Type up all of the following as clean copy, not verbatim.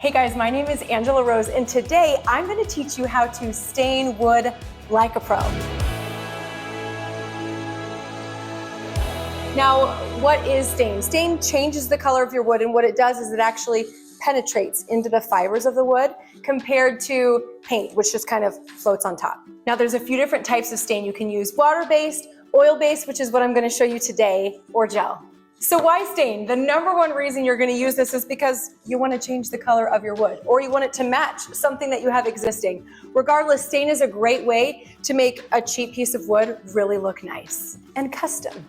Hey guys, my name is Angela Rose, and today I'm going to teach you how to stain wood like a pro. Now, what is stain? Stain changes the color of your wood, and what it does is it actually penetrates into the fibers of the wood compared to paint, which just kind of floats on top. Now, there's a few different types of stain. You can use water-based, oil-based, which is what I'm going to show you today, or gel. So why stain? The number one reason you're going to use this is because you want to change the color of your wood, or you want it to match something that you have existing. Regardless, stain is a great way to make a cheap piece of wood really look nice and custom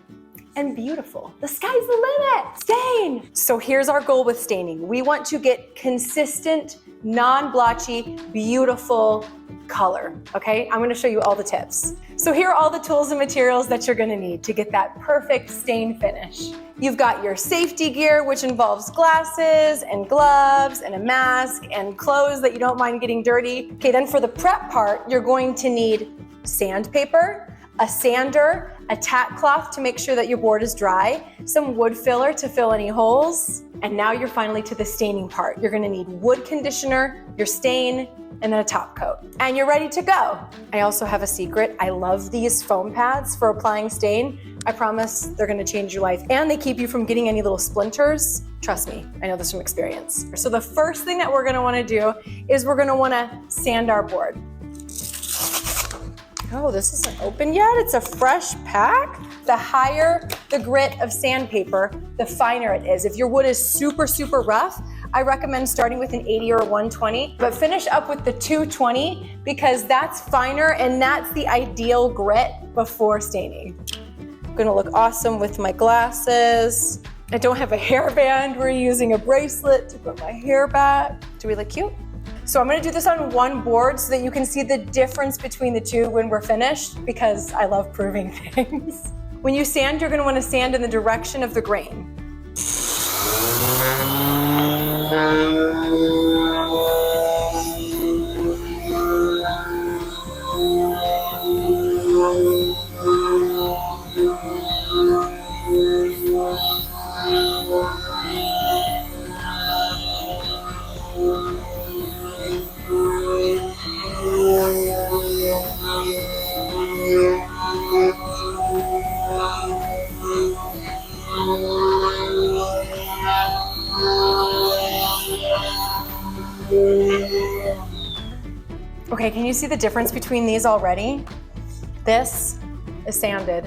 and beautiful. The sky's the limit. Stain! So here's our goal with staining. We want to get consistent, non-blotchy, beautiful color, okay? I'm gonna show you all the tips. So here are all the tools and materials that you're gonna need to get that perfect stain finish. You've got your safety gear, which involves glasses and gloves and a mask and clothes that you don't mind getting dirty. Okay, then for the prep part, you're going to need sandpaper, a sander, a tack cloth to make sure that your board is dry, some wood filler to fill any holes, and now you're finally to the staining part. You're gonna need wood conditioner, your stain, and then a top coat. And you're ready to go. I also have a secret. I love these foam pads for applying stain. I promise they're gonna change your life, and they keep you from getting any little splinters. Trust me, I know this from experience. So the first thing that we're gonna wanna do is we're gonna wanna sand our board. Oh, this isn't open yet. It's a fresh pack. The higher the grit of sandpaper, the finer it is. If your wood is super, super rough, I recommend starting with an 80 or a 120, but finish up with the 220 because that's finer and that's the ideal grit before staining. I'm gonna look awesome with my glasses. I don't have a hairband. We're using a bracelet to put my hair back. Do we look cute? So I'm gonna do this on one board so that you can see the difference between the two when we're finished, because I love proving things. When you sand, you're gonna wanna sand in the direction of the grain. Okay, can you see the difference between these already? This is sanded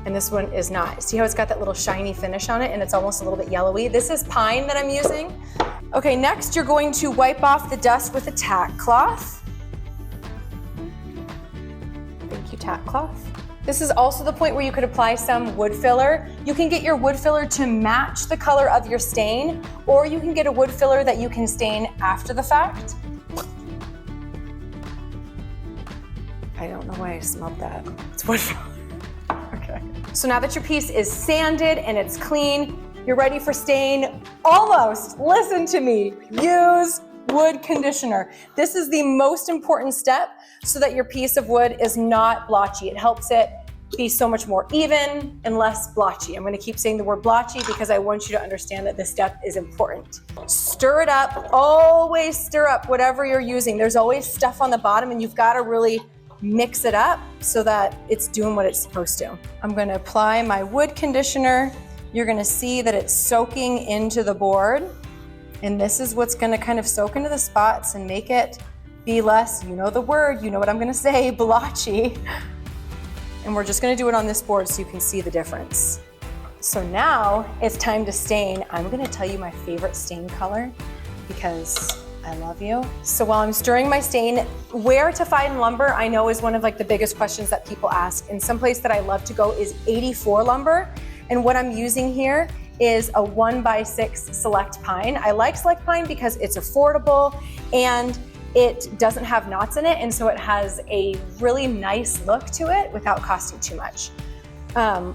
and this one is not. See how it's got that little shiny finish on it and it's almost a little bit yellowy? This is pine that I'm using. Okay, next you're going to wipe off the dust with a tack cloth. Thank you, tack cloth. This is also the point where you could apply some wood filler. You can get your wood filler to match the color of your stain, or you can get a wood filler that you can stain after the fact. I don't know why I smelled that. It's wood filler. Okay. So now that your piece is sanded and it's clean, you're ready for stain. Almost. Listen to me. Use wood conditioner. This is the most important step so that your piece of wood is not blotchy. It helps it be so much more even and less blotchy. I'm gonna keep saying the word blotchy because I want you to understand that this step is important. Stir it up. Always stir up whatever you're using. There's always stuff on the bottom and you've gotta really mix it up so that it's doing what it's supposed to. I'm gonna apply my wood conditioner. You're gonna see that it's soaking into the board. And this is what's gonna kind of soak into the spots and make it be less, you know the word, you know what I'm gonna say, blotchy. And we're just gonna do it on this board so you can see the difference. So now it's time to stain. I'm gonna tell you my favorite stain color because I love you. So while I'm stirring my stain, where to find lumber I know is one of the biggest questions that people ask. And someplace that I love to go is 84 lumber. And what I'm using here is a 1x6 select pine. I like select pine because it's affordable and it doesn't have knots in it, and so it has a really nice look to it without costing too much.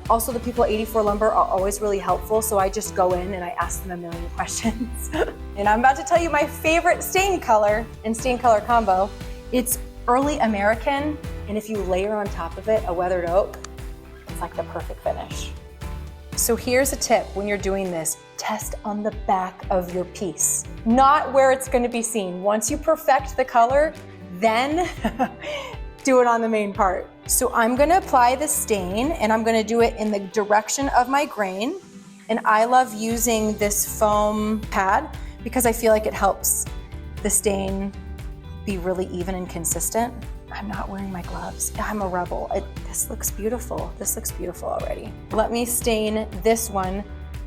Also, the people at 84 Lumber are always really helpful, so I just go in and I ask them a million questions. And I'm about to tell you my favorite stain color and stain color combo. It's Early American, and if you layer on top of it a weathered oak, it's like the perfect finish. So here's a tip when you're doing this. test on the back of your piece, not where it's gonna be seen. Once you perfect the color, then do it on the main part. So I'm gonna apply the stain and I'm gonna do it in the direction of my grain. And I love using this foam pad because I feel like it helps the stain be really even and consistent. I'm not wearing my gloves. I'm a rebel. This looks beautiful. This looks beautiful already. Let me stain this one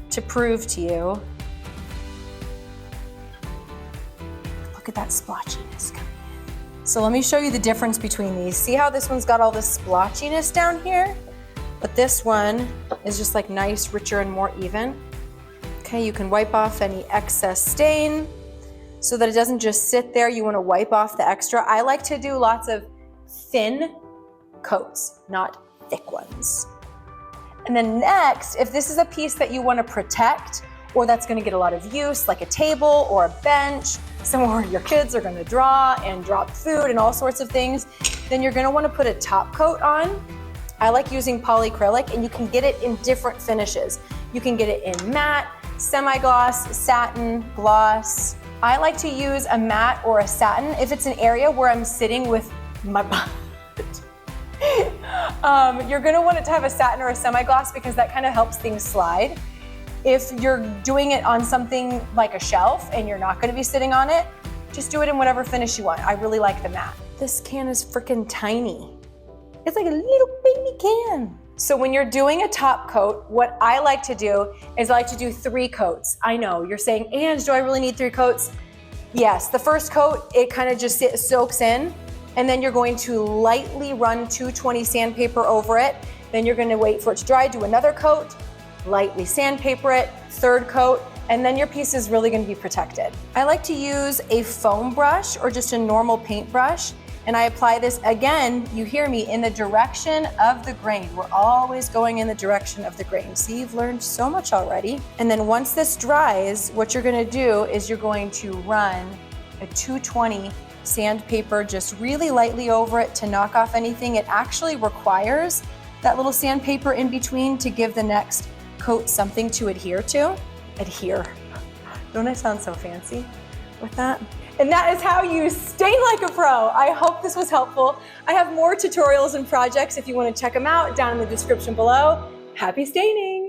to prove to you. Look at that splotchiness coming in. So let me show you the difference between these. See how this one's got all this splotchiness down here? But this one is just like nice, richer, and more even. Okay, you can wipe off any excess stain so that it doesn't just sit there. You wanna wipe off the extra. I like to do lots of thin coats, not thick ones. And then next, if this is a piece that you wanna protect or that's gonna get a lot of use, like a table or a bench, somewhere where your kids are gonna draw and drop food and all sorts of things, then you're gonna wanna put a top coat on. I like using polyacrylic, and you can get it in different finishes. You can get it in matte, semi-gloss, satin, gloss. I like to use a matte or a satin if it's an area where I'm sitting with my butt. You're gonna want it to have a satin or a semi-gloss because that kind of helps things slide. If you're doing it on something like a shelf and you're not gonna be sitting on it, just do it in whatever finish you want. I really like the matte. This can is freaking tiny. It's like a little baby can. So when you're doing a top coat, what I like to do is I like to do 3 coats. I know, you're saying, Ange, do I really need 3 coats? Yes, the first coat, it kind of just soaks in, and then you're going to lightly run 220 sandpaper over it. Then you're gonna wait for it to dry, do another coat, lightly sandpaper it, 3rd coat, and then your piece is really gonna be protected. I like to use a foam brush or just a normal paintbrush, and I apply this, again, you hear me, in the direction of the grain. We're always going in the direction of the grain. See, you've learned so much already. And then once this dries, what you're gonna do is you're going to run a 220 sandpaper just really lightly over it to knock off anything. It actually requires that little sandpaper in between to give the next coat something to adhere to. Adhere. Don't I sound so fancy with that? And that is how you stain like a pro. I hope this was helpful. I have more tutorials and projects if you want to check them out down in the description below. Happy staining!